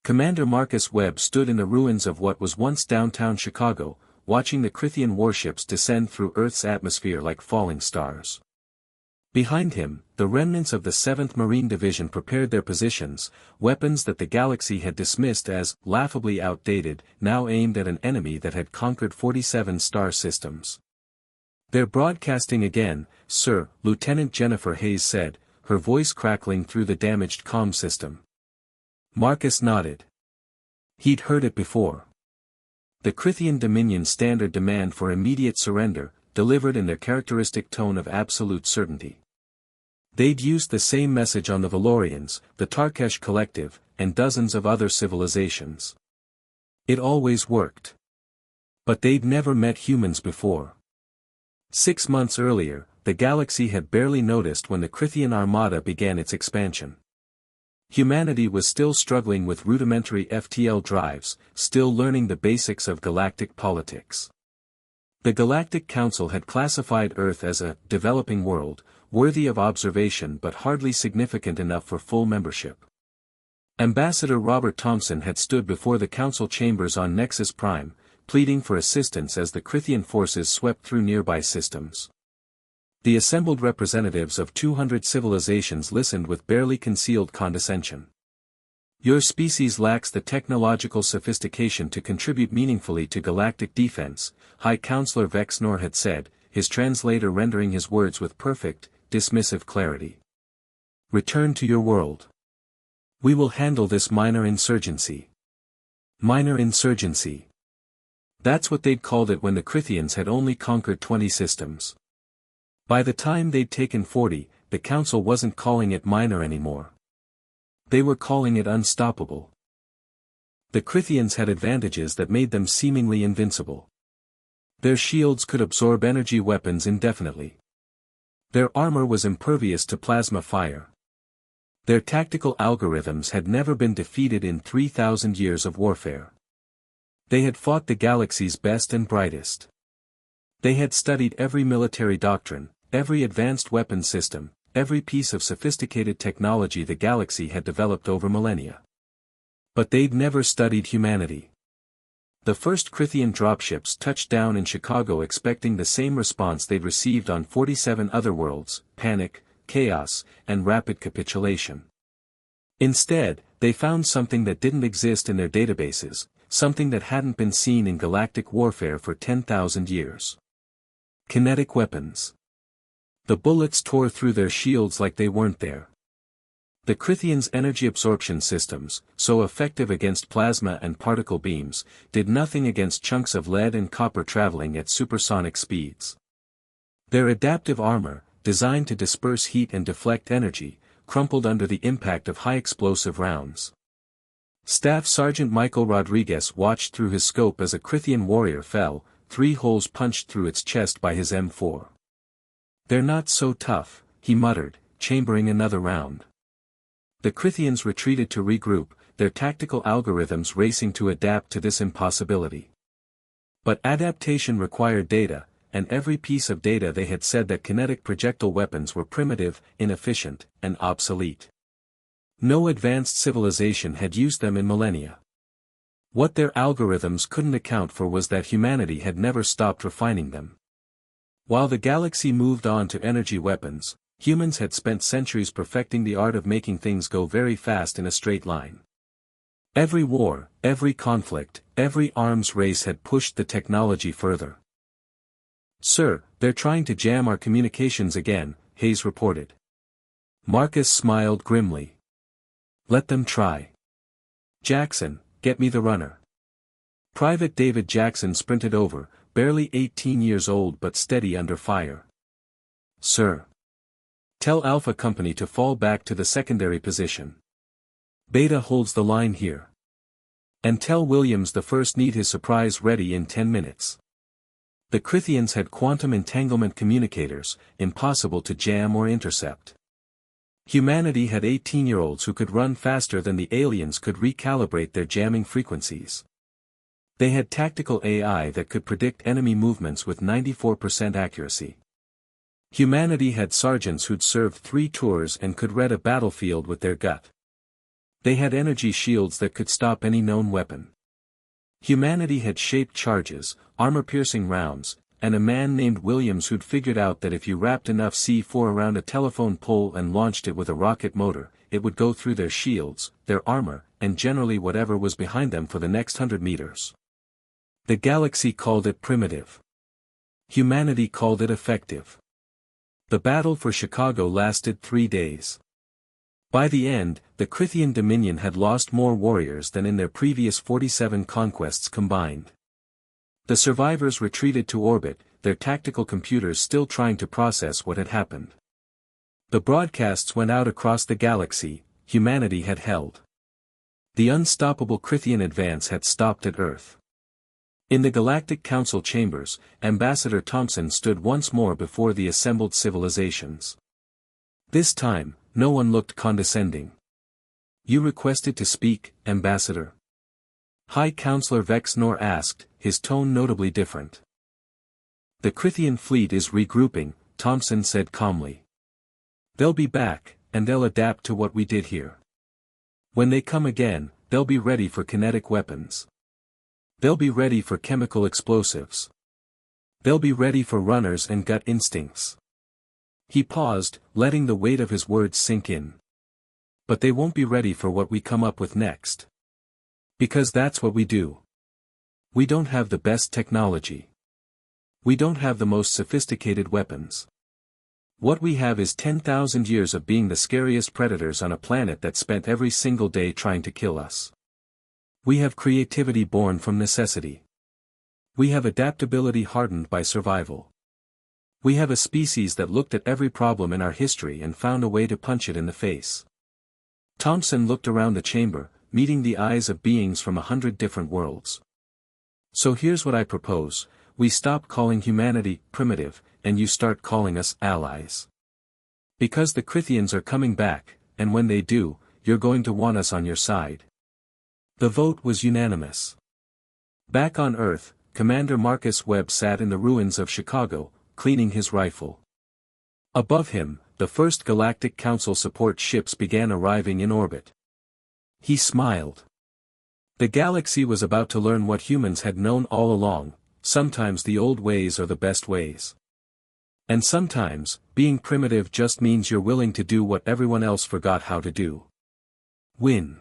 Commander Marcus Webb stood in the ruins of what was once downtown Chicago, watching the Krithian warships descend through Earth's atmosphere like falling stars. Behind him, the remnants of the 7th Marine Division prepared their positions, weapons that the galaxy had dismissed as laughably outdated, now aimed at an enemy that had conquered 47 star systems. "They're broadcasting again, sir," Lieutenant Jennifer Hayes said, her voice crackling through the damaged comm system. Marcus nodded. He'd heard it before. The Krithian Dominion's standard demand for immediate surrender, delivered in their characteristic tone of absolute certainty. They'd used the same message on the Valorians, the Tarkesh Collective, and dozens of other civilizations. It always worked. But they'd never met humans before. 6 months earlier, the galaxy had barely noticed when the Krithian Armada began its expansion. Humanity was still struggling with rudimentary FTL drives, still learning the basics of galactic politics. The Galactic Council had classified Earth as a developing world, worthy of observation but hardly significant enough for full membership. Ambassador Robert Thompson had stood before the Council chambers on Nexus Prime, pleading for assistance as the Krithian forces swept through nearby systems. The assembled representatives of 200 civilizations listened with barely concealed condescension. "Your species lacks the technological sophistication to contribute meaningfully to galactic defense," High Counselor Vex Nor had said, his translator rendering his words with perfect, dismissive clarity. "Return to your world. We will handle this minor insurgency." Minor insurgency. That's what they'd called it when the Krithians had only conquered 20 systems. By the time they'd taken 40, the Council wasn't calling it minor anymore. They were calling it unstoppable. The Krithians had advantages that made them seemingly invincible. Their shields could absorb energy weapons indefinitely. Their armor was impervious to plasma fire. Their tactical algorithms had never been defeated in 3,000 years of warfare. They had fought the galaxy's best and brightest. They had studied every military doctrine, every advanced weapon system, every piece of sophisticated technology the galaxy had developed over millennia. But they'd never studied humanity. The first Krithian dropships touched down in Chicago expecting the same response they'd received on 47 other worlds: panic, chaos, and rapid capitulation. Instead, they found something that didn't exist in their databases, something that hadn't been seen in galactic warfare for 10,000 years. Kinetic weapons. The bullets tore through their shields like they weren't there. The Krithians' energy absorption systems, so effective against plasma and particle beams, did nothing against chunks of lead and copper traveling at supersonic speeds. Their adaptive armor, designed to disperse heat and deflect energy, crumpled under the impact of high-explosive rounds. Staff Sergeant Michael Rodriguez watched through his scope as a Krithian warrior fell, 3 holes punched through its chest by his M4. "They're not so tough," he muttered, chambering another round. The Krithians retreated to regroup, their tactical algorithms racing to adapt to this impossibility. But adaptation required data, and every piece of data they had said that kinetic projectile weapons were primitive, inefficient, and obsolete. No advanced civilization had used them in millennia. What their algorithms couldn't account for was that humanity had never stopped refining them. While the galaxy moved on to energy weapons, humans had spent centuries perfecting the art of making things go very fast in a straight line. Every war, every conflict, every arms race had pushed the technology further. "Sir, they're trying to jam our communications again," Hayes reported. Marcus smiled grimly. "Let them try. Jackson, get me the runner." Private David Jackson sprinted over, barely 18 years old but steady under fire. "Sir. Tell Alpha Company to fall back to the secondary position. Beta holds the line here. And tell Williams the first need his surprise ready in 10 minutes. The Krithians had quantum entanglement communicators, impossible to jam or intercept. Humanity had 18-year-olds who could run faster than the aliens could recalibrate their jamming frequencies. They had tactical AI that could predict enemy movements with 94% accuracy. Humanity had sergeants who'd served 3 tours and could read a battlefield with their gut. They had energy shields that could stop any known weapon. Humanity had shaped charges, armor-piercing rounds, and a man named Williams who'd figured out that if you wrapped enough C4 around a telephone pole and launched it with a rocket motor, it would go through their shields, their armor, and generally whatever was behind them for the next 100 meters. The galaxy called it primitive. Humanity called it effective. The battle for Chicago lasted 3 days. By the end, the Crithian Dominion had lost more warriors than in their previous 47 conquests combined. The survivors retreated to orbit, their tactical computers still trying to process what had happened. The broadcasts went out across the galaxy. Humanity had held. The unstoppable Crithian advance had stopped at Earth. In the Galactic Council chambers, Ambassador Thompson stood once more before the assembled civilizations. This time, no one looked condescending. "You requested to speak, Ambassador?" High Counselor Vex Nor asked, his tone notably different. "The Crithian fleet is regrouping," Thompson said calmly. "They'll be back, and they'll adapt to what we did here. When they come again, they'll be ready for kinetic weapons. They'll be ready for chemical explosives. They'll be ready for runners and gut instincts." He paused, letting the weight of his words sink in. "But they won't be ready for what we come up with next. Because that's what we do. We don't have the best technology. We don't have the most sophisticated weapons. What we have is 10,000 years of being the scariest predators on a planet that spent every single day trying to kill us. We have creativity born from necessity. We have adaptability hardened by survival. We have a species that looked at every problem in our history and found a way to punch it in the face." Thompson looked around the chamber, meeting the eyes of beings from 100 different worlds. "So here's what I propose: we stop calling humanity primitive, and you start calling us allies. Because the Crithians are coming back, and when they do, you're going to want us on your side." The vote was unanimous. Back on Earth, Commander Marcus Webb sat in the ruins of Chicago, cleaning his rifle. Above him, the first Galactic Council support ships began arriving in orbit. He smiled. The galaxy was about to learn what humans had known all along: sometimes the old ways are the best ways. And sometimes, being primitive just means you're willing to do what everyone else forgot how to do. Win.